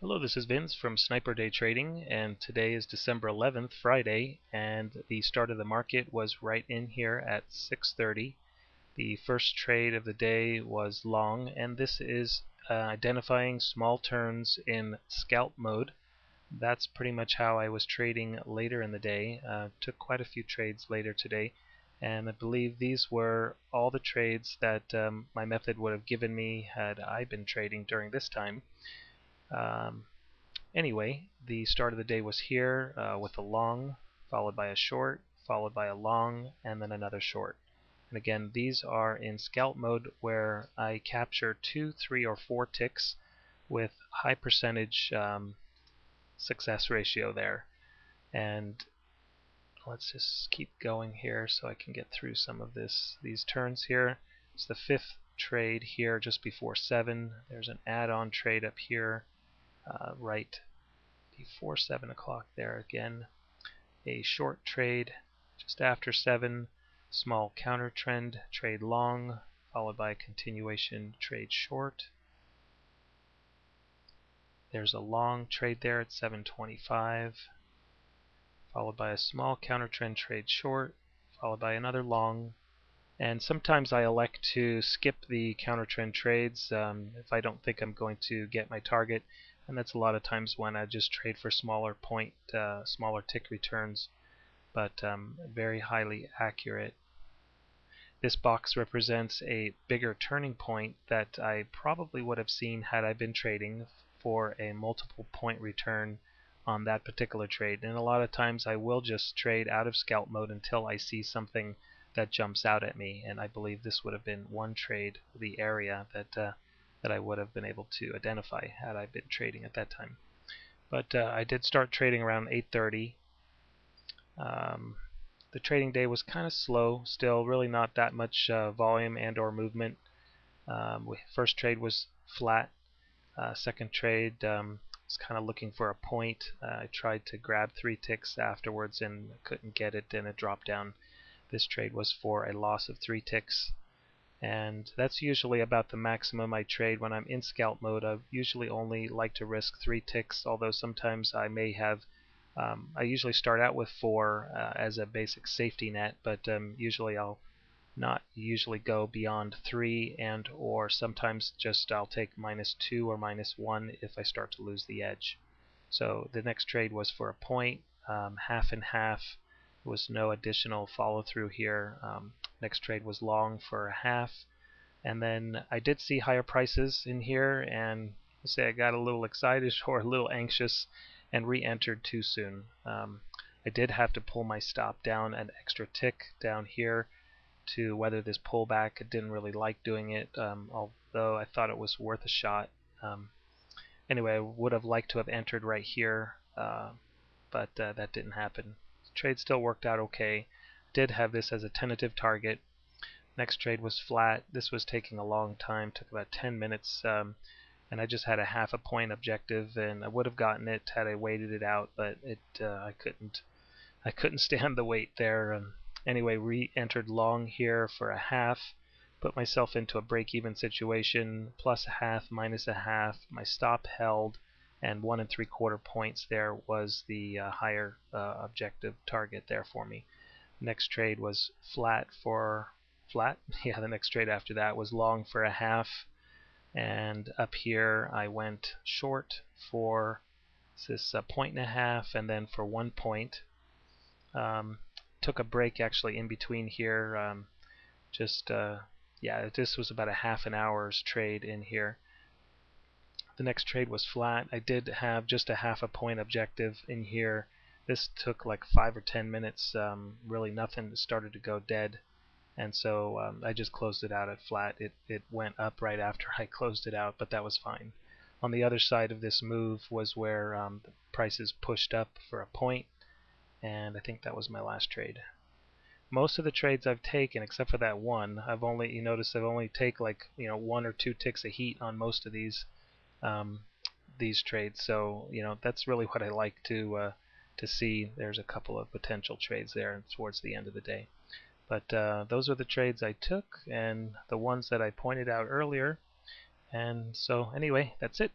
Hello, this is Vince from Sniper Day Trading, and today is December 11th, Friday, and the start of the market was right in here at 6:30. The first trade of the day was long, and this is identifying small turns in scalp mode. That's pretty much how I was trading later in the day. Took quite a few trades later today, and I believe these were all the trades that my method would have given me had I been trading during this time. Um, Anyway, the start of the day was here with a long, followed by a short, followed by a long, and then another short. And again, these are in scalp mode where I capture 2, 3, or 4 ticks with high percentage success ratio there. And let's just keep going here so I can get through some of these turns here. It's the fifth trade here just before 7. There's an add-on trade up here right before 7 o'clock there again. A short trade just after 7. Small counter trend, trade long, followed by a continuation trade short. There's a long trade there at 7:25, followed by a small counter trend trade short, followed by another long. And sometimes I elect to skip the counter trend trades if I don't think I'm going to get my target, and that's a lot of times when I just trade for smaller smaller tick returns, but very highly accurate. This box represents a bigger turning point that I probably would have seen had I been trading for a multiple point return on that particular trade. And a lot of times I will just trade out of scalp mode until I see something that jumps out at me, and I believe this would have been one trade, the area that I would have been able to identify had I been trading at that time. But I did start trading around 8:30. The trading day was kind of slow, still really not that much volume and or movement. First trade was flat. Second trade was kind of looking for a point. I tried to grab 3 ticks afterwards and couldn't get it, and it dropped down. This trade was for a loss of 3 ticks, and that's usually about the maximum I trade when I'm in scalp mode. I usually only like to risk 3 ticks, although sometimes I may have I usually start out with 4 as a basic safety net, but usually I'll not usually go beyond 3, and or sometimes just I'll take -2 or -1 if I start to lose the edge. So the next trade was for a point, half and half. There was no additional follow through here. Next trade was long for a half, and then I did see higher prices in here, and say I got a little excited or a little anxious and re-entered too soon. I did have to pull my stop down an extra tick down here to weather this pullback. I didn't really like doing it, although I thought it was worth a shot. Anyway, I would have liked to have entered right here, but that didn't happen. The trade still worked out okay. Did have this as a tentative target. Next trade was flat. This was taking a long time, took about 10 minutes, and I just had a half a point objective, and I would have gotten it had I waited it out, but I couldn't stand the wait there. Anyway, re-entered long here for a half, put myself into a break-even situation, plus a half, minus a half. My stop held, and 1 3/4 points there was the higher objective target there for me. Next trade was flat for flat. Yeah, the next trade after that was long for a half, and up here I went short for this point and a half, and then for 1 point. Took a break actually in between here. Yeah, this was about a half an hour's trade in here. The next trade was flat. I did have just a half a point objective in here. This took like 5 or 10 minutes. Really nothing started to go dead, and so I just closed it out at flat. It went up right after I closed it out, but that was fine. On the other side of this move was where the prices pushed up for a point, and I think that was my last trade. Most of the trades I've taken, except for that one, you notice I've only take like 1 or 2 ticks of heat on most of these trades. So that's really what I like to see. There's a couple of potential trades there towards the end of the day. But those are the trades I took, and the ones that I pointed out earlier. And so anyway, that's it.